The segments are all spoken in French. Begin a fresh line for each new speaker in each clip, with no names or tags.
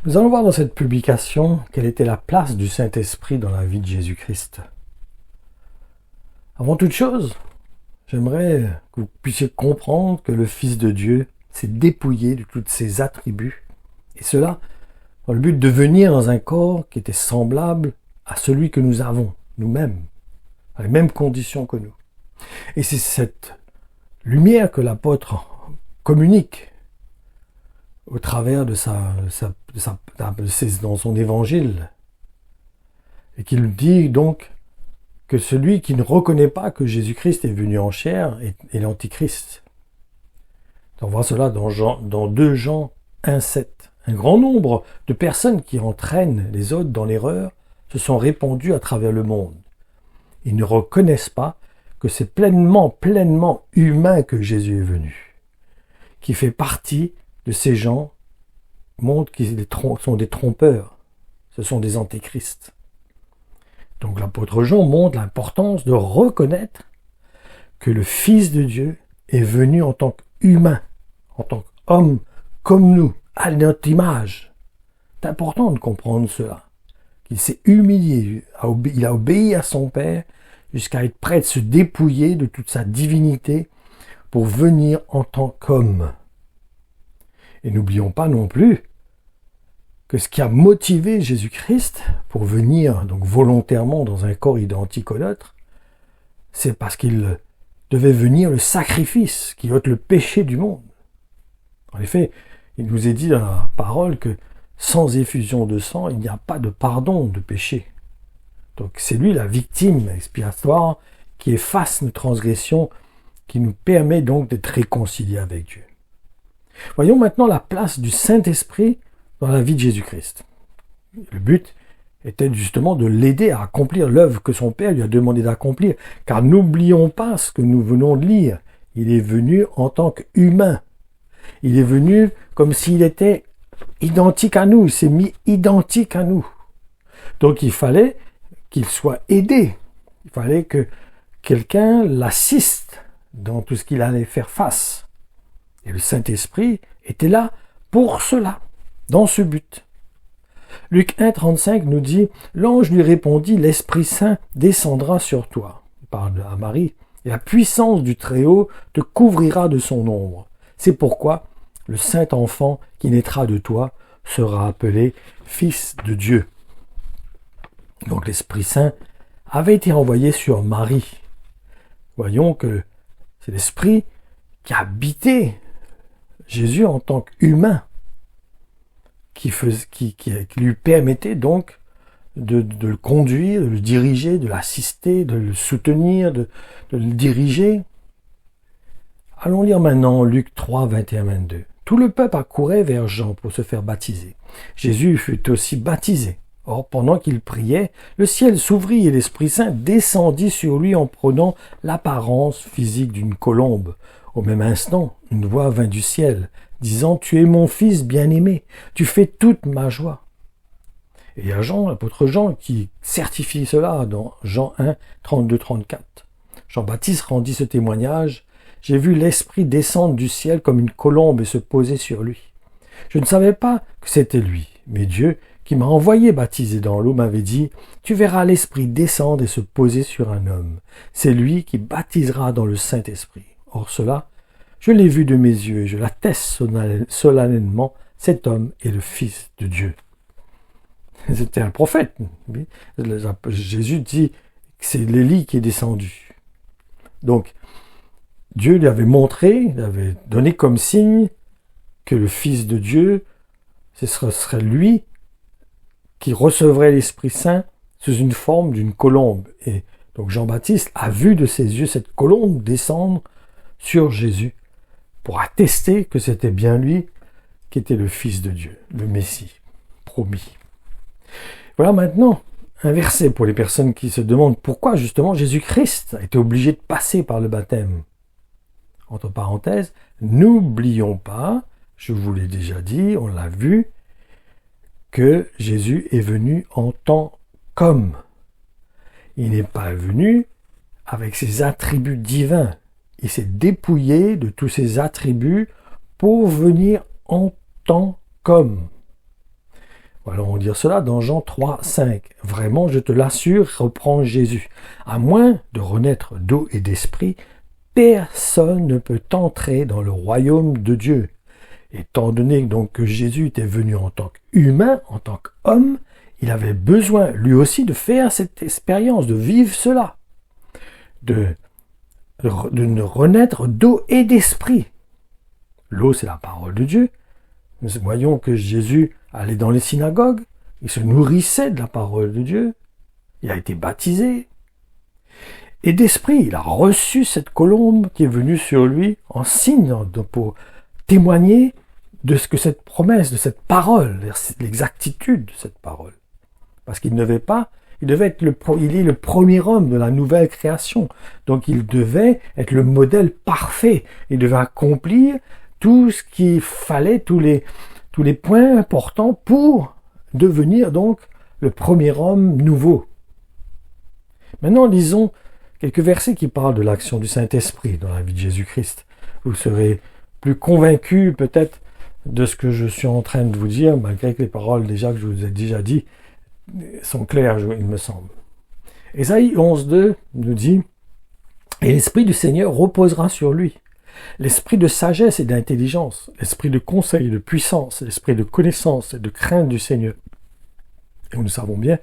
Nous allons voir dans cette publication quelle était la place du Saint-Esprit dans la vie de Jésus-Christ. Avant toute chose, j'aimerais que vous puissiez comprendre que le Fils de Dieu s'est dépouillé de tous ses attributs, et cela dans le but de venir dans un corps qui était semblable à celui que nous avons, nous-mêmes, à les mêmes conditions que nous. Et c'est cette lumière que l'apôtre communique au travers dans son évangile, et qu'il dit donc que celui qui ne reconnaît pas que Jésus-Christ est venu en chair est l'Antichrist. On voit cela dans 2 Jean 1,7. Un grand nombre de personnes qui entraînent les autres dans l'erreur se sont répandues à travers le monde. Ils ne reconnaissent pas que c'est pleinement humain que Jésus est venu, qui fait partie de ces gens montrent qu'ils sont des trompeurs, ce sont des antéchrists. Donc l'apôtre Jean montre l'importance de reconnaître que le Fils de Dieu est venu en tant qu'humain, en tant qu'homme comme nous, à notre image. C'est important de comprendre cela, qu'il s'est humilié, il a obéi à son Père jusqu'à être prêt de se dépouiller de toute sa divinité pour venir en tant qu'homme. Et n'oublions pas non plus que ce qui a motivé Jésus-Christ pour venir donc volontairement dans un corps identique au nôtre, c'est parce qu'il devait venir le sacrifice qui ôte le péché du monde. En effet, il nous est dit dans la parole que sans effusion de sang, il n'y a pas de pardon de péché. Donc c'est lui la victime expiatoire qui efface nos transgressions, qui nous permet donc d'être réconciliés avec Dieu. Voyons maintenant la place du Saint-Esprit dans la vie de Jésus-Christ. Le but était justement de l'aider à accomplir l'œuvre que son Père lui a demandé d'accomplir, car n'oublions pas ce que nous venons de lire. Il est venu en tant qu'humain. Il est venu comme s'il était identique à nous, il s'est mis identique à nous. Donc il fallait qu'il soit aidé. Il fallait que quelqu'un l'assiste dans tout ce qu'il allait faire face. Et le Saint-Esprit était là pour cela, dans ce but. Luc 1,35 nous dit « L'ange lui répondit, l'Esprit Saint descendra sur toi. » Il parle à Marie. « Et la puissance du Très-Haut te couvrira de son ombre. C'est pourquoi le saint enfant qui naîtra de toi sera appelé Fils de Dieu. » Donc l'Esprit Saint avait été envoyé sur Marie. Voyons que c'est l'Esprit qui habitait Jésus en tant qu'humain, qui lui permettait donc de le conduire, de le diriger, de l'assister, de le soutenir, de le diriger. Allons lire maintenant Luc 3, 21-22. Tout le peuple accourait vers Jean pour se faire baptiser. Jésus fut aussi baptisé. Or, pendant qu'il priait, le ciel s'ouvrit et l'Esprit Saint descendit sur lui en prenant l'apparence physique d'une colombe. Au même instant, une voix vint du ciel, disant « Tu es mon Fils bien-aimé, tu fais toute ma joie. » Et il y a Jean, l'apôtre Jean, qui certifie cela dans Jean 1, 32-34. Jean-Baptiste rendit ce témoignage. « J'ai vu l'Esprit descendre du ciel comme une colombe et se poser sur lui. Je ne savais pas que c'était lui, mais Dieu, qui m'a envoyé baptiser dans l'eau, m'avait dit « Tu verras l'Esprit descendre et se poser sur un homme. C'est lui qui baptisera dans le Saint-Esprit. » Or cela, je l'ai vu de mes yeux et je l'atteste solennellement, cet homme est le Fils de Dieu. C'était un prophète. Jésus dit que c'est l'Élie qui est descendu. Donc, Dieu lui avait montré, il avait donné comme signe que le Fils de Dieu, ce serait lui qui recevrait l'Esprit Saint sous une forme d'une colombe. Et donc Jean-Baptiste a vu de ses yeux cette colombe descendre sur Jésus pour attester que c'était bien lui qui était le Fils de Dieu, le Messie, promis. Voilà maintenant un verset pour les personnes qui se demandent pourquoi justement Jésus-Christ a été obligé de passer par le baptême. Entre parenthèses, n'oublions pas, je vous l'ai déjà dit, on l'a vu, que Jésus est venu en tant qu'homme. Il n'est pas venu avec ses attributs divins. Il s'est dépouillé de tous ses attributs pour venir en tant qu'homme. Allons dire cela dans Jean 3, 5. Vraiment, je te l'assure, reprend Jésus. À moins de renaître d'eau et d'esprit, personne ne peut entrer dans le royaume de Dieu. Étant donné donc que Jésus était venu en tant qu'humain, en tant qu'homme, il avait besoin lui aussi de faire cette expérience, de vivre cela, de renaître d'eau et d'esprit. L'eau, c'est la parole de Dieu. Nous voyons que Jésus allait dans les synagogues, il se nourrissait de la parole de Dieu, il a été baptisé. Et d'esprit, il a reçu cette colombe qui est venue sur lui en signe pour témoigner de ce que cette promesse, de cette parole, l'exactitude de cette parole. Parce qu'il ne devait pas, il est le premier homme de la nouvelle création. Donc il devait être le modèle parfait. Il devait accomplir tout ce qu'il fallait, tous les points importants pour devenir donc le premier homme nouveau. Maintenant, lisons quelques versets qui parlent de l'action du Saint-Esprit dans la vie de Jésus-Christ. Vous serez plus convaincus peut-être de ce que je suis en train de vous dire, malgré que les paroles déjà que je vous ai déjà dit sont claires, il me semble. Ésaïe 11.2 nous dit « Et l'Esprit du Seigneur reposera sur lui. L'esprit de sagesse et d'intelligence, l'esprit de conseil et de puissance, l'esprit de connaissance et de crainte du Seigneur. » Et nous savons bien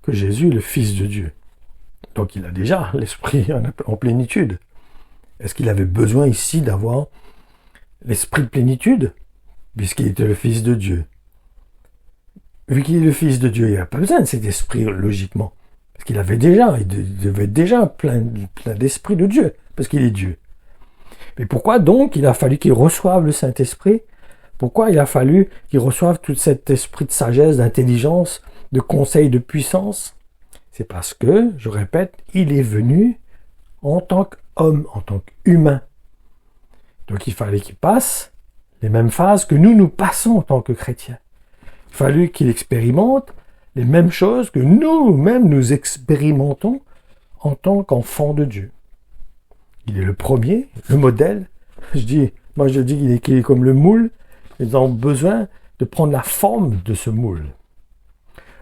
que Jésus est le Fils de Dieu. Donc il a déjà l'esprit en plénitude. Est-ce qu'il avait besoin ici d'avoir l'esprit de plénitude, puisqu'il était le Fils de Dieu? Vu qu'il est le Fils de Dieu, il n'a pas besoin de cet esprit logiquement. Parce qu'il avait déjà, il devait être déjà plein d'esprit de Dieu, parce qu'il est Dieu. Mais pourquoi donc il a fallu qu'il reçoive le Saint-Esprit? Pourquoi il a fallu qu'il reçoive tout cet esprit de sagesse, d'intelligence, de conseil, de puissance? C'est parce que, je répète, il est venu en tant qu'homme, en tant qu'humain. Donc il fallait qu'il passe les mêmes phases que nous passons en tant que chrétiens. Il fallait qu'il expérimente les mêmes choses que nous-mêmes nous expérimentons en tant qu'enfants de Dieu. Il est le premier, le modèle. Je dis qu'il est comme le moule. Ils ont besoin de prendre la forme de ce moule.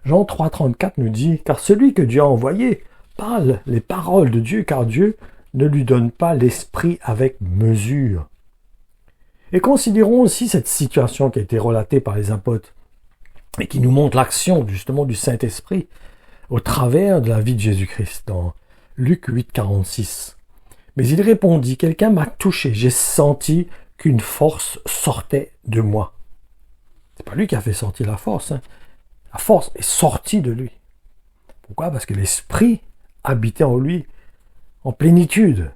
Jean 3,34 nous dit « Car celui que Dieu a envoyé parle les paroles de Dieu, car Dieu ne lui donne pas l'esprit avec mesure. » Et considérons aussi cette situation qui a été relatée par les apôtres et qui nous montre l'action justement du Saint-Esprit au travers de la vie de Jésus-Christ dans Luc 8,46. Mais il répondit, quelqu'un m'a touché, j'ai senti qu'une force sortait de moi. C'est pas lui qui a fait sortir la force, hein. La force est sortie de lui. Pourquoi? Parce que l'esprit habitait en lui en plénitude.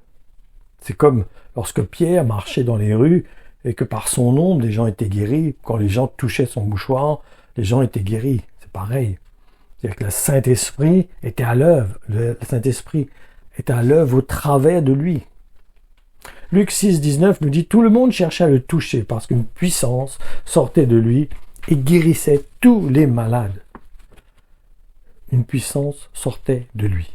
C'est comme lorsque Pierre marchait dans les rues et que par son ombre, les gens étaient guéris. Quand les gens touchaient son mouchoir, les gens étaient guéris. C'est pareil. C'est-à-dire que le Saint-Esprit était à l'œuvre. Le Saint-Esprit était à l'œuvre au travers de lui. Luc 6,19 nous dit « Tout le monde cherchait à le toucher parce qu'une puissance sortait de lui et guérissait tous les malades. » Une puissance sortait de lui.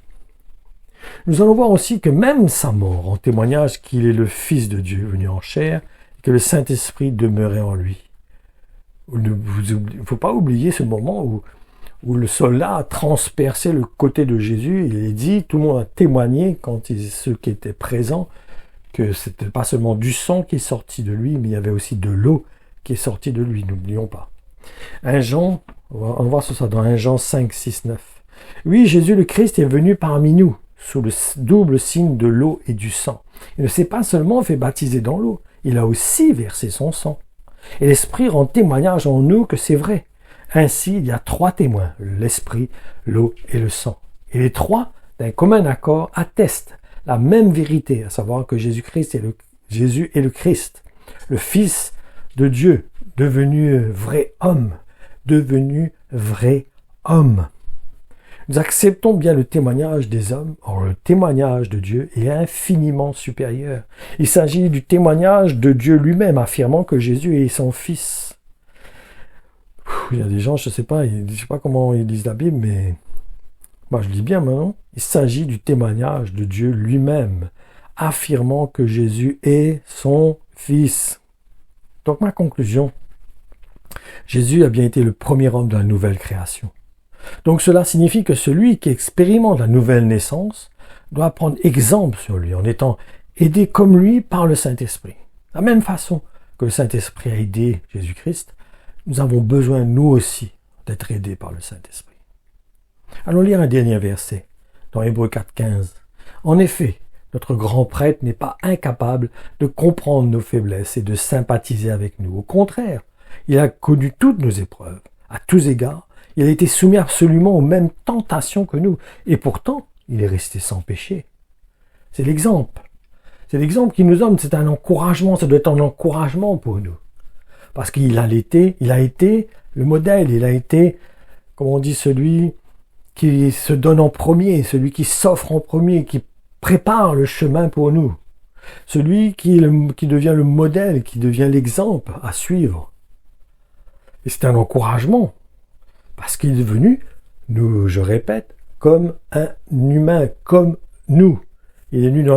Nous allons voir aussi que même sa mort en témoignage qu'il est le Fils de Dieu venu en chair et que le Saint-Esprit demeurait en lui. Il ne faut pas oublier ce moment où le soldat a transpercé le côté de Jésus. Il est dit, tout le monde a témoigné, ceux qui étaient présents, que ce n'était pas seulement du sang qui est sorti de lui, mais il y avait aussi de l'eau qui est sortie de lui, n'oublions pas. 1 Jean, on va voir ça dans 1 Jean 5, 6, 9. Oui, Jésus le Christ est venu parmi nous, sous le double signe de l'eau et du sang. Il ne s'est pas seulement fait baptiser dans l'eau, il a aussi versé son sang. Et l'Esprit rend témoignage en nous que c'est vrai. Ainsi, il y a 3 témoins, l'Esprit, l'eau et le sang. Et les 3, d'un commun accord, attestent la même vérité, à savoir que Jésus est le Christ, le Fils de Dieu, devenu vrai homme, devenu vrai homme. Nous acceptons bien le témoignage des hommes, or le témoignage de Dieu est infiniment supérieur. Il s'agit du témoignage de Dieu lui-même, affirmant que Jésus est son Fils. Il y a des gens, je ne sais pas comment ils lisent la Bible, mais moi je lis bien maintenant. Il s'agit du témoignage de Dieu lui-même, affirmant que Jésus est son Fils. Donc ma conclusion, Jésus a bien été le premier homme de la nouvelle création. Donc cela signifie que celui qui expérimente la nouvelle naissance doit prendre exemple sur lui en étant aidé comme lui par le Saint-Esprit. De la même façon que le Saint-Esprit a aidé Jésus-Christ, nous avons besoin nous aussi d'être aidés par le Saint-Esprit. Allons lire un dernier verset dans Hébreux 4,15. En effet, notre grand prêtre n'est pas incapable de comprendre nos faiblesses et de sympathiser avec nous. Au contraire, il a connu toutes nos épreuves, à tous égards. Il a été soumis absolument aux mêmes tentations que nous. Et pourtant, il est resté sans péché. C'est l'exemple. C'est l'exemple qu'il nous donne. C'est un encouragement. Ça doit être un encouragement pour nous. Parce qu'il a été le modèle. Il a été, comme on dit, celui qui se donne en premier, celui qui s'offre en premier, qui prépare le chemin pour nous. Celui qui devient le modèle, qui devient l'exemple à suivre. Et c'est un encouragement. Parce qu'il est venu, je répète, comme un humain, comme nous. Il est venu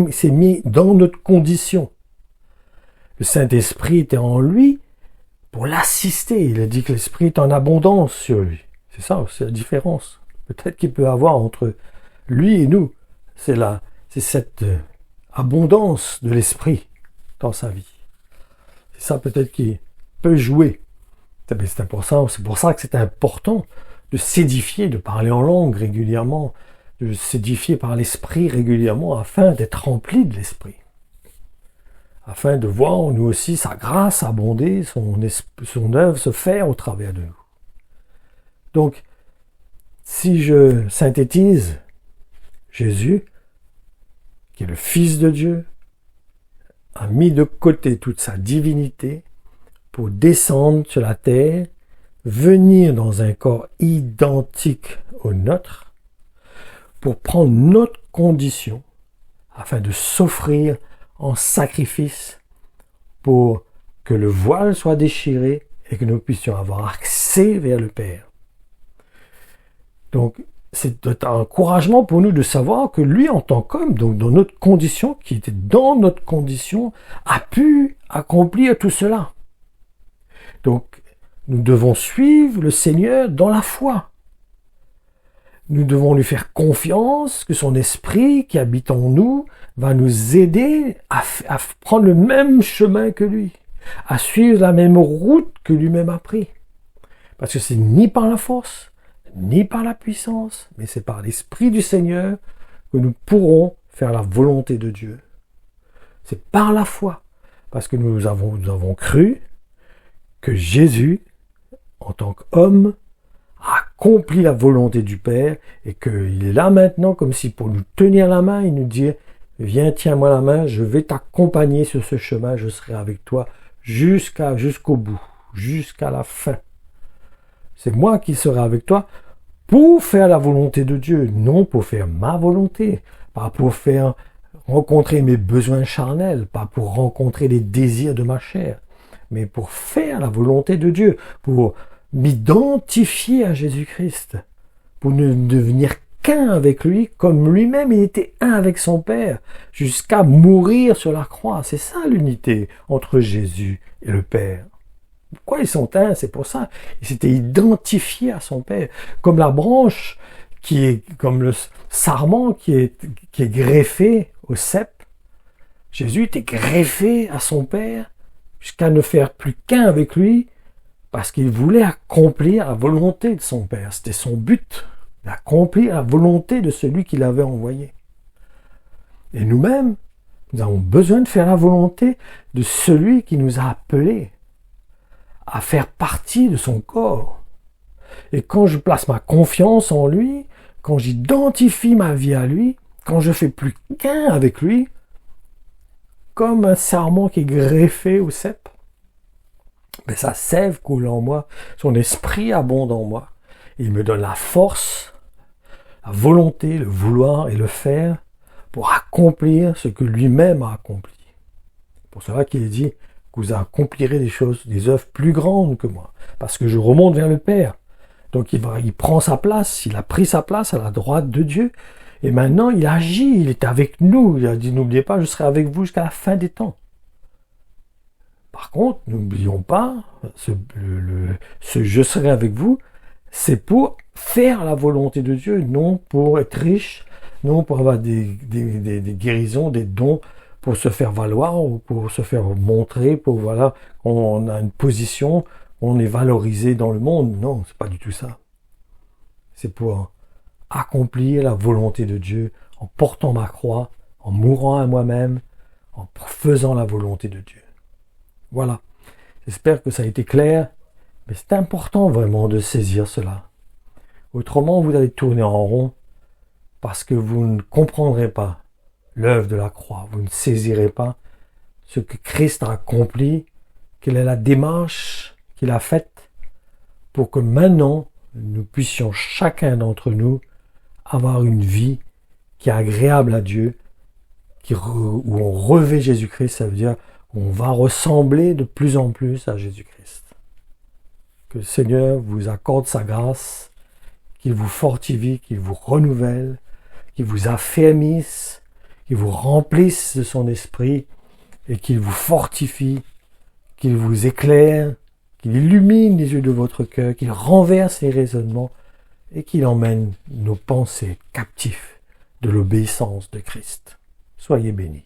il s'est mis dans notre condition. Le Saint-Esprit était en lui pour l'assister. Il a dit que l'Esprit est en abondance sur lui. C'est ça, c'est la différence. Peut-être qu'il peut y avoir entre lui et nous. C'est cette abondance de l'Esprit dans sa vie. C'est ça peut-être qui peut jouer. C'est pour ça que c'est important de s'édifier, de parler en langue régulièrement, de s'édifier par l'Esprit régulièrement afin d'être rempli de l'Esprit. Afin de voir nous aussi sa grâce abonder, son œuvre se faire au travers de nous. Donc, si je synthétise, Jésus, qui est le Fils de Dieu, a mis de côté toute sa divinité pour descendre sur la terre, venir dans un corps identique au nôtre, pour prendre notre condition, afin de s'offrir en sacrifice pour que le voile soit déchiré et que nous puissions avoir accès vers le Père. Donc, c'est un encouragement pour nous de savoir que lui, en tant qu'homme, donc dans notre condition, qui était dans notre condition, a pu accomplir tout cela. Donc, nous devons suivre le Seigneur dans la foi. Nous devons lui faire confiance que son esprit qui habite en nous va nous aider à prendre le même chemin que lui, à suivre la même route que lui-même a pris. Parce que c'est ni par la force, ni par la puissance, mais c'est par l'Esprit du Seigneur que nous pourrons faire la volonté de Dieu. C'est par la foi, parce que nous avons cru que Jésus, en tant qu'homme, a accompli la volonté du Père et qu'il est là maintenant comme si pour nous tenir la main, il nous dit « Viens, tiens-moi la main, je vais t'accompagner sur ce chemin, je serai avec toi jusqu'au bout, jusqu'à la fin. C'est moi qui serai avec toi pour faire la volonté de Dieu, non pour faire ma volonté, pas pour faire rencontrer mes besoins charnels, pas pour rencontrer les désirs de ma chair, mais pour faire la volonté de Dieu, pour m'identifier à Jésus-Christ, pour ne devenir qu'un avec lui, comme lui-même il était un avec son Père, jusqu'à mourir sur la croix. C'est ça l'unité entre Jésus et le Père. Pourquoi ils sont un? C'est pour ça. Il s'était identifié à son Père, comme la branche qui est, comme le sarment qui est greffé au cep. Jésus était greffé à son Père, jusqu'à ne faire plus qu'un avec lui, parce qu'il voulait accomplir la volonté de son Père. C'était son but, d'accomplir la volonté de celui qui l'avait envoyé. Et nous-mêmes, nous avons besoin de faire la volonté de celui qui nous a appelés à faire partie de son corps. Et quand je place ma confiance en lui, quand j'identifie ma vie à lui, quand je fais plus qu'un avec lui, comme un sarment qui est greffé au cep, mais sa sève coule en moi, son esprit abonde en moi. Et il me donne la force, la volonté, le vouloir et le faire pour accomplir ce que lui-même a accompli. C'est pour cela qu'il est dit que vous accomplirez des choses, des œuvres plus grandes que moi, parce que je remonte vers le Père. Donc il prend sa place, il a pris sa place à la droite de Dieu, et maintenant il agit, il est avec nous. Il a dit, n'oubliez pas, je serai avec vous jusqu'à la fin des temps. Par contre, n'oublions pas, ce je serai avec vous, c'est pour faire la volonté de Dieu, non pour être riche, non pour avoir des guérisons, des dons, pour se faire valoir ou pour se faire montrer, pour voilà, on a une position, on est valorisé dans le monde. Non, c'est pas du tout ça. C'est pour accomplir la volonté de Dieu en portant ma croix, en mourant à moi-même, en faisant la volonté de Dieu. Voilà. J'espère que ça a été clair, mais c'est important vraiment de saisir cela. Autrement, vous allez tourner en rond parce que vous ne comprendrez pas l'œuvre de la croix. Vous ne saisirez pas ce que Christ a accompli, quelle est la démarche qu'il a faite pour que maintenant, nous puissions chacun d'entre nous avoir une vie qui est agréable à Dieu, où on revêt Jésus-Christ, ça veut dire qu'on va ressembler de plus en plus à Jésus-Christ. Que le Seigneur vous accorde sa grâce, qu'il vous fortifie, qu'il vous renouvelle, qu'il vous affermisse, qu'il vous remplisse de son esprit et qu'il vous fortifie, qu'il vous éclaire, qu'il illumine les yeux de votre cœur, qu'il renverse les raisonnements et qu'il emmène nos pensées captifs de l'obéissance de Christ. Soyez bénis.